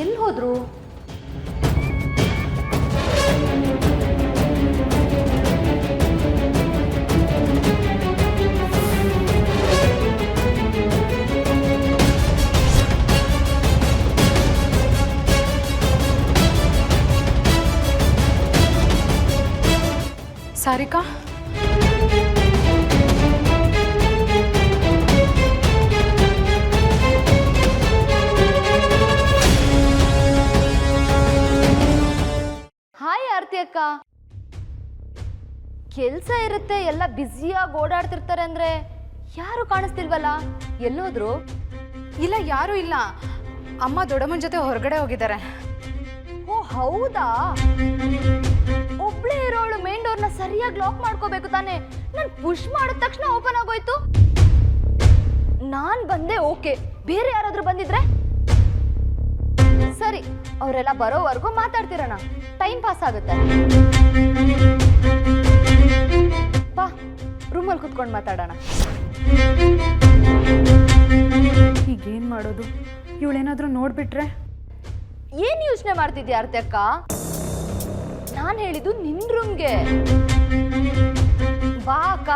ಎಲ್ಲಿ ಹೋದ್ರು? ಸಾರಿಕಾ, ಹಾಯ್ ಆರತಿ ಅಕ್ಕ. ಕೆಲ್ಸ ಇರುತ್ತೆ, ಎಲ್ಲ ಬ್ಯುಸಿಯಾಗಿ ಓಡಾಡ್ತಿರ್ತಾರೆ ಅಂದ್ರೆ ಯಾರು ಕಾಣಿಸ್ತಿಲ್ವಲ್ಲ, ಎಲ್ಲೋದ್ರು? ಇಲ್ಲ ಯಾರೂ ಇಲ್ಲ. ಅಮ್ಮ ದೊಡ್ಡಮ್ಮನ ಜೊತೆ ಹೊರಗಡೆ ಹೋಗಿದ್ದಾರೆ. ಓ ಹೌದಾ? ಒಬ್ಳೇ ಇರೋಳು ಮೇನ್ ಡೋರ್ನ ಸರಿಯಾಗಿ ಲಾಕ್ ಮಾಡ್ಕೋಬೇಕು ತಾನೆ. ನಾನು ಪುಷ್ ಮಾಡಿದ ತಕ್ಷಣ ಓಪನ್ ಆಗೋಯ್ತು. ನಾನ್ ಬಂದೆ ಓಕೆ, ಬೇರೆ ಯಾರಾದ್ರೂ ಬಂದಿದ್ರೆ ಸರಿ, ಅವರೆಲ್ಲ ಬರೋವರೆಗೂ ಮಾತಾಡ್ತಿರೋಣ, ಟೈಮ್ ಪಾಸ್ ಆಗುತ್ತೆ. ಬಾ, ರೂಮಲ್ಲಿ ಕುತ್ಕೊಂಡು ಮಾತಾಡೋಣ. ಈಗೇನು ಮಾಡೋದು? ಇವಳೇನಾದರೂ ನೋಡ್ಬಿಟ್ರೆ? ಏನ್ ಯೋಚನೆ ಮಾಡ್ತಿದ್ಯಾ ಆರತಿ ಅಕ್ಕ? ನಾನು ಹೇಳಿದ್ದು ನಿನ್ ರೂಮ್ಗೆ. ಬಾ ಅಕ್ಕ.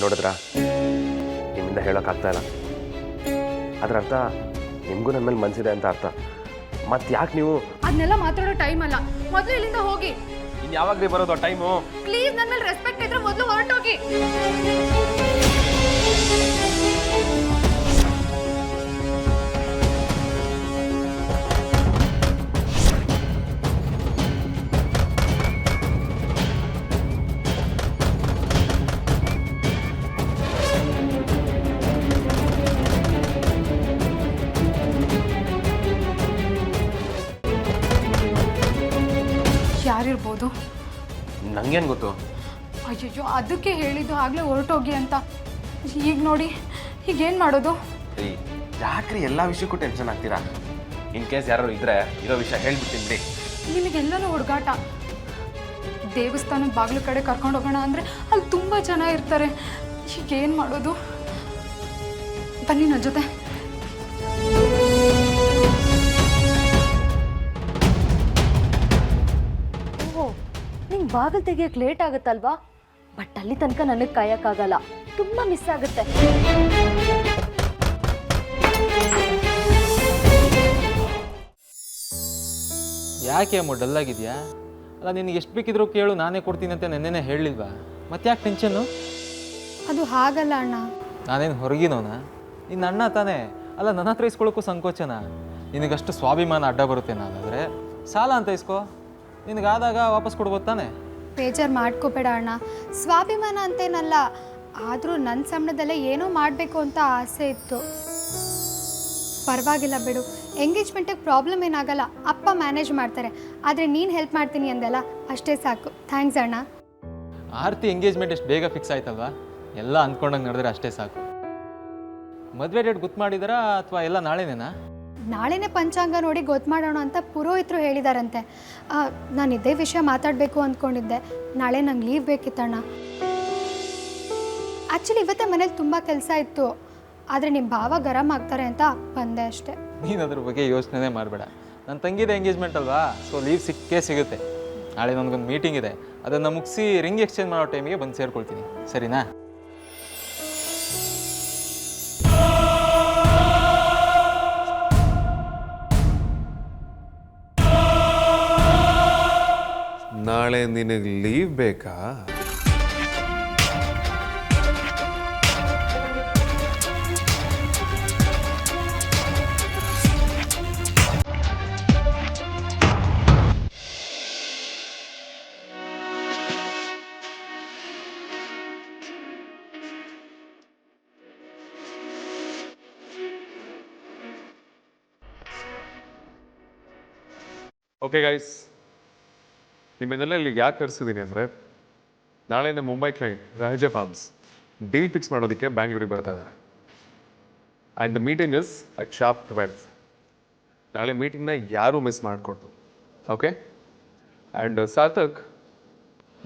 ನೋಡಿದ್ರಾ, ನಿಮ್ಮಿಂದ ಹೇಳೋಕ್ಕಾಗ್ತಾ ಇಲ್ಲ. ಅದರ ಅರ್ಥ ನಿಮಗೂ ನನ್ನ ಮೇಲೆ ಮನಸ್ಸಿದೆ ಅಂತ ಅರ್ಥ. ಮತ್ತೆ ಯಾಕೆ ನೀವು ಅದನ್ನೆಲ್ಲ ಮಾತಾಡೋ ಟೈಮ್ ಅಲ್ಲ, ಮೊದಲು ಇಲ್ಲಿಂದ ಹೋಗಿ. ಇನ್ನು ಯಾವಾಗಲೇ ಬರೋದು ಟೈಮು? ಪ್ಲೀಸ್, ನನ್ನ ಮೇಲೆ ರೆಸ್ಪೆಕ್ಟ್ ಇದ್ರೆ ಮೊದಲು ಹೊರಟೋಗಿ. ಯಾರಿರ್ಬೋದು? ನಂಗೇನು ಗೊತ್ತು? ಅಯ್ಯಯ್ಯೋ, ಅದಕ್ಕೆ ಹೇಳಿದ್ದು ಆಗಲೇ ಹೊರಟೋಗಿ ಅಂತ. ಈಗ ನೋಡಿ, ಈಗೇನು ಮಾಡೋದು? ಯಾಕ್ರಿ ಎಲ್ಲ ವಿಷಯಕ್ಕೂ ಟೆನ್ಷನ್ ಆಗ್ತೀರಾ? ಇನ್ ಕೇಸ್ ಯಾರು ಇದ್ರೆ ಇರೋ ವಿಷಯ ಹೇಳ್ಬಿಡ್ತೀನಿ ಬಿಡಿ. ನಿಮಗೆಲ್ಲನೂ ಹುಡುಗಾಟ. ದೇವಸ್ಥಾನದ ಬಾಗಿಲು ಕಡೆ ಕರ್ಕೊಂಡು ಹೋಗೋಣ ಅಂದರೆ ಅಲ್ಲಿ ತುಂಬ ಜನ ಇರ್ತಾರೆ. ಈಗೇನು ಮಾಡೋದು? ಬನ್ನಿ ನನ್ನ ಜೊತೆ. ನಿಂಗೆ ಬಾಗಿಲು ತೆಗಿಯಕ್ಕೆ ಲೇಟ್ ಆಗುತ್ತಲ್ವಾ? ಬಟ್ ಅಲ್ಲಿ ತನಕ ನನಗೆ ಕಾಯಕ್ಕಾಗಲ್ಲ, ತುಂಬ ಮಿಸ್ ಆಗುತ್ತೆ. ಯಾಕೆ ಅಮ್ಮ ಡಲ್ ಆಗಿದೆಯಾ? ಅಲ್ಲ, ನಿನಗೆ ಎಷ್ಟು ಬೇಕಿದ್ರು ಕೇಳು, ನಾನೇ ಕೊಡ್ತೀನಿ ಅಂತ ನೆನ್ನೆನೇ ಹೇಳಿಲ್ವಾ? ಮತ್ತೆ ಯಾಕೆ ಟೆನ್ಷನ್ನು? ಅದು ಹಾಗಲ್ಲ ಅಣ್ಣ. ನಾನೇನು ಹೊರಗಿನೋನಾ? ನಿನ್ನ ಅಣ್ಣ ತಾನೇ. ಅಲ್ಲ, ನನ್ನ ಹತ್ರ ಇಸ್ಕೊಳ್ಳೋಕ್ಕೂ ಸಂಕೋಚನ? ನಿನಗಷ್ಟು ಸ್ವಾಭಿಮಾನ ಅಡ್ಡ ಬರುತ್ತೆ. ನಾನಾದರೆ ಸಾಲ ಅಂತ ಇಸ್ಕೋ, ನಿನಗಾದಾಗ ವಾಪಸ್ ಕೊಡ್ಬೋದು ತಾನೆ. ಬೇಜಾರು ಮಾಡ್ಕೋಬೇಡ ಅಣ್ಣ, ಸ್ವಾಭಿಮಾನ ಅಂತೇನಲ್ಲ. ಆದರೂ ನನ್ನ ಸಂಬಳದಲ್ಲೇ ಏನೋ ಮಾಡಬೇಕು ಅಂತ ಆಸೆ ಇತ್ತು. ಪರವಾಗಿಲ್ಲ ಬಿಡು, ಎಂಗೇಜ್ಮೆಂಟಿಗೆ ಪ್ರಾಬ್ಲಮ್ ಏನಾಗಲ್ಲ, ಅಪ್ಪ ಮ್ಯಾನೇಜ್ ಮಾಡ್ತಾರೆ. ಆದರೆ ನೀನು ಹೆಲ್ಪ್ ಮಾಡ್ತೀನಿ ಅಂದಲ್ಲ, ಅಷ್ಟೇ ಸಾಕು. ಥ್ಯಾಂಕ್ಸ್ ಅಣ್ಣ. ಆರ್ತಿ ಎಂಗೇಜ್ಮೆಂಟ್ ಎಷ್ಟು ಬೇಗ ಫಿಕ್ಸ್ ಆಯ್ತಲ್ವಾ? ಎಲ್ಲ ಅಂದ್ಕೊಂಡಂಗೆ ನಡೆದ್ರೆ ಅಷ್ಟೇ ಸಾಕು. ಮದುವೆ ಡೇಟ್ ಗೊತ್ತು ಮಾಡಿದಾರಾ ಅಥವಾ ಎಲ್ಲ ನಾಳೆನೇನಾ? ನಾಳೆನೇ ಪಂಚಾಂಗ ನೋಡಿ ಗೊತ್ತು ಮಾಡೋಣ ಅಂತ ಪುರೋಹಿತರು ಹೇಳಿದಾರಂತೆ. ನಾನು ಇದೇ ವಿಷಯ ಮಾತಾಡಬೇಕು ಅಂದ್ಕೊಂಡಿದ್ದೆ. ನಾಳೆ ನಂಗೆ ಲೀವ್ ಬೇಕಿತ್ತಣ್ಣ. ಆ್ಯಕ್ಚುಲಿ ಇವತ್ತೇ ಮನೇಲಿ ತುಂಬ ಕೆಲಸ ಇತ್ತು, ಆದರೆ ನಿಮ್ಮ ಭಾವ ಗರಂ ಆಗ್ತಾರೆ ಅಂತ ಬಂದೆ ಅಷ್ಟೇ. ನೀನು ಅದ್ರ ಬಗ್ಗೆ ಯೋಚನೆ ಮಾಡಬೇಡ. ನನ್ನ ತಂಗಿದ ಎಂಗೇಜ್ಮೆಂಟ್ ಅಲ್ವಾ, ಸೊ ಲೀವ್ ಸಿಕ್ಕೇ ಸಿಗುತ್ತೆ. ನಾಳೆ ನನಗೊಂದು ಮೀಟಿಂಗ್ ಇದೆ, ಅದನ್ನು ಮುಗಿಸಿ ರಿಂಗ್ ಎಕ್ಸ್ಚೇಂಜ್ ಮಾಡೋ ಟೈಮಿಗೆ ಬಂದು ಸೇರ್ಕೊಳ್ತೀನಿ, ಸರಿನಾ? ನಾಳೆ ನಿನಗೆ ಲೀವ್ ಬೇಕಾ? ಓಕೆ ಗೈಸ್, ನಿಮ್ಮನ್ನೆಲ್ಲ ಇಲ್ಲಿಗೆ ಯಾಕೆ ಕರೆಸಿದ್ದೀನಿ ಅಂದರೆ, ನಾಳೆನೇ ಮುಂಬೈ ಕ್ಲೈಂಟ್ ರಾಜ ಫಾರ್ಮ್ಸ್ ಡೀಲ್ ಫಿಕ್ಸ್ ಮಾಡೋದಕ್ಕೆ ಬ್ಯಾಂಗ್ಳೂರಿಗೆ ಬರ್ತಾ ಇದ್ದಾರೆ. And the meeting is at sharp 12. ನಾಳೆ ಮೀಟಿಂಗ್ನ ಯಾರೂ ಮಿಸ್ ಮಾಡಿಕೊಡ್ತು. ಓಕೆ? ಆ್ಯಂಡ್ ಸಾರ್ಥಕ್,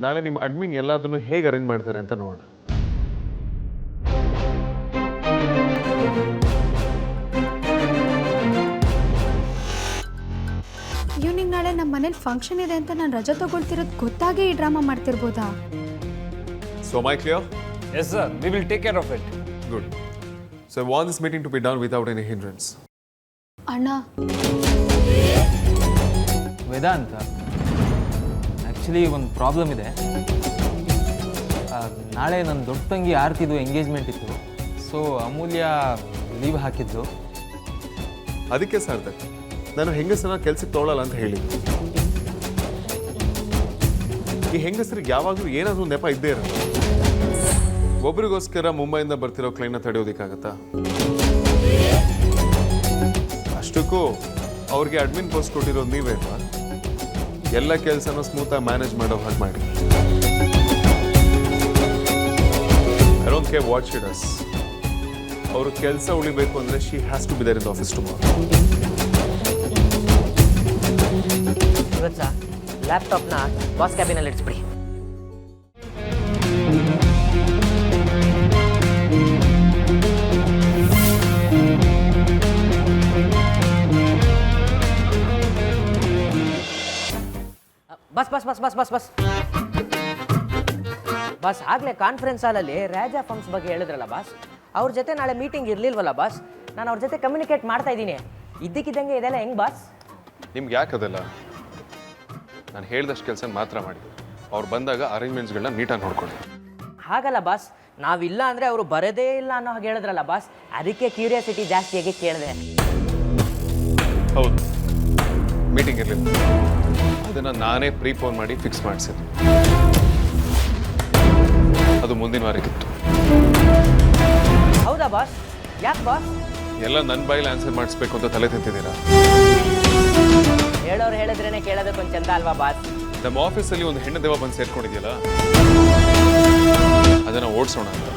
ನಾಳೆ ನಿಮ್ಮ ಅಡ್ಮಿನ್ ಎಲ್ಲದನ್ನು ಹೇಗೆ ಅರೇಂಜ್ ಮಾಡ್ತಾರೆ ಅಂತ ನೋಡೋಣ. ಇವ್ನಿಗೆ ನಾಳೆ ನಮ್ಮ ಮನೇಲಿ ಫಂಕ್ಷನ್ ಇದೆ ಅಂತ ನಾನು ರಜೆ ತಗೊಳ್ತಿರೋದು ಗೊತ್ತಾಗೇ ಈ drama ಮಾಡ್ತಿರ್ಬೋದಾ? So am I clear? Yes, sir. We will take care of it. Good. So I want this meeting to be done without any hindrance. ಅಣ್ಣ, ವೇದಾಂತ, ಆ್ಯಕ್ಚುಲಿ ಒಂದು ಪ್ರಾಬ್ಲಮ್ ಇದೆ. ನಾಳೆ ನನ್ನ ದೊಡ್ಡ ತಂಗಿ ಆರ್ತಿದು ಎಂಗೇಜ್ಮೆಂಟ್ ಇತ್ತು. ಸೊ ಅಮೂಲ್ಯ ಲೀವ್ ಹಾಕಿದ್ದು. ಅದಕ್ಕೆ ಸಾರ್ಥಕ್ ನಾನು ಹೆಂಗಸನ್ನ ಕೆಲ್ಸಕ್ಕೆ ತೊಗೊಳ್ಳಲ್ಲ ಅಂತ ಹೇಳಿದ್ದು. ಈ ಹೆಂಗಸರಿಗೆ ಯಾವಾಗಲೂ ಏನಾದರೂ ನೆಪ ಇದ್ದೇ ಇರುತ್ತೆ. ಒಬ್ರಿಗೋಸ್ಕರ ಮುಂಬೈಯಿಂದ ಬರ್ತಿರೋ ಕ್ಲೈಂಟ್ನ ತಡೆಯೋದಕ್ಕಾಗತ್ತಾ? ಅಷ್ಟಕ್ಕೂ ಅವ್ರಿಗೆ ಅಡ್ಮಿನ್ ಪೋಸ್ಟ್ ಕೊಟ್ಟಿರೋದು ನೀವೇ ಅಲ್ವಾ? ಎಲ್ಲ ಕೆಲಸನ ಸ್ಮೂತಾಗಿ ಮ್ಯಾನೇಜ್ ಮಾಡೋ ಹಾಗೆ ಮಾಡಿ. I don't care what she does. ಅವರು ಕೆಲಸ ಉಳಿಬೇಕು ಅಂದರೆ she has to be there in the office tomorrow. ಇವತ್ತು ಸಹ ಲ್ಯಾಪ್ಟಾಪ್ನ ಬಾಸ್ ಕ್ಯಾಬಿನಲ್ಲಿ ಇಡಿಸ್ಬಿಡಿ. ಬಸ್ ಬಸ್ ಬಸ್ ಬಸ್ ಬಸ್ ಬಸ್ ಬಸ್ ಆಗಲೇ ಕಾನ್ಫರೆನ್ಸ್ ಹಾಲಲ್ಲಿ ರಾಜಾ ಫರ್ಮ್ಸ್ ಬಗ್ಗೆ ಹೇಳಿದ್ರಲ್ಲ ಬಾಸ್, ಅವ್ರ ಜೊತೆ ನಾಳೆ ಮೀಟಿಂಗ್ ಇರಲಿಲ್ವಲ್ಲ ಬಾಸ್? ನಾನು ಅವ್ರ ಜೊತೆ ಕಮ್ಯುನಿಕೇಟ್ ಮಾಡ್ತಾ ಇದ್ದೀನಿ. ಇದ್ದಕ್ಕಿದ್ದಂಗೆ ಇದೆಲ್ಲ ಹೆಂಗೆ ಬಾಸ್? ನಿಮ್ಗೆ ಯಾಕದಲ್ಲ? ನಾನು ಹೇಳಿದಷ್ಟು ಕೆಲಸ ಮಾತ್ರ ಮಾಡಿ. ಅವ್ರು ಬಂದಾಗ ಅರೇಂಜ್ಮೆಂಟ್ಸ್ಗಳನ್ನ ನೀಟಾಗಿ ನೋಡ್ಕೊಳ್ಳಿ. ಹಾಗಲ್ಲ ಬಾಸ್, ನಾವಿಲ್ಲ ಅಂದರೆ ಅವರು ಬರೋದೇ ಇಲ್ಲ ಅನ್ನೋ ಹಾಗೆ ಹೇಳಿದ್ರಲ್ಲ ಬಾಸ್, ಅದಕ್ಕೆ ಕ್ಯೂರಿಯಾಸಿಟಿ ಜಾಸ್ತಿಯಾಗಿ ಕೇಳಿದೆ. ಹೌದು, ಮೀಟಿಂಗ್ ಇರಲಿಲ್ಲ. ಅದನ್ನು ನಾನೇ ಪ್ರೀಫೋನ್ ಮಾಡಿ ಫಿಕ್ಸ್ ಮಾಡಿಸಿದ್ದು. ಅದು ಮುಂದಿನ ವಾರಕ್ಕಿತ್ತು. ಹೌದಾ ಬಾಸ್? ಯಾಕೆ ಬಾಸ್? ಎಲ್ಲ ನನ್ನ ಬಾಯಲ್ಲಿ ಆನ್ಸರ್ ಮಾಡಿಸ್ಬೇಕು ಅಂತ ತಲೆ ತಿಂತಿದ್ದೀರಾ? ಹೇಳೋರು ಹೇಳಿದ್ರೇನೆ ಕೇಳೋದಕ್ಕೆ ಒಂದು ಚಂದ ಅಲ್ವಾ ಬಾಸ್? ನಮ್ಮ ಆಫೀಸಲ್ಲಿ ಒಂದು ಹೆಣ್ಣು ದೇವ ಬಂದು ಸೇರ್ಕೊಂಡಿದೆಯಲ್ಲ, ಅದನ್ನು ಓಡಿಸೋಣ ಅಂತ.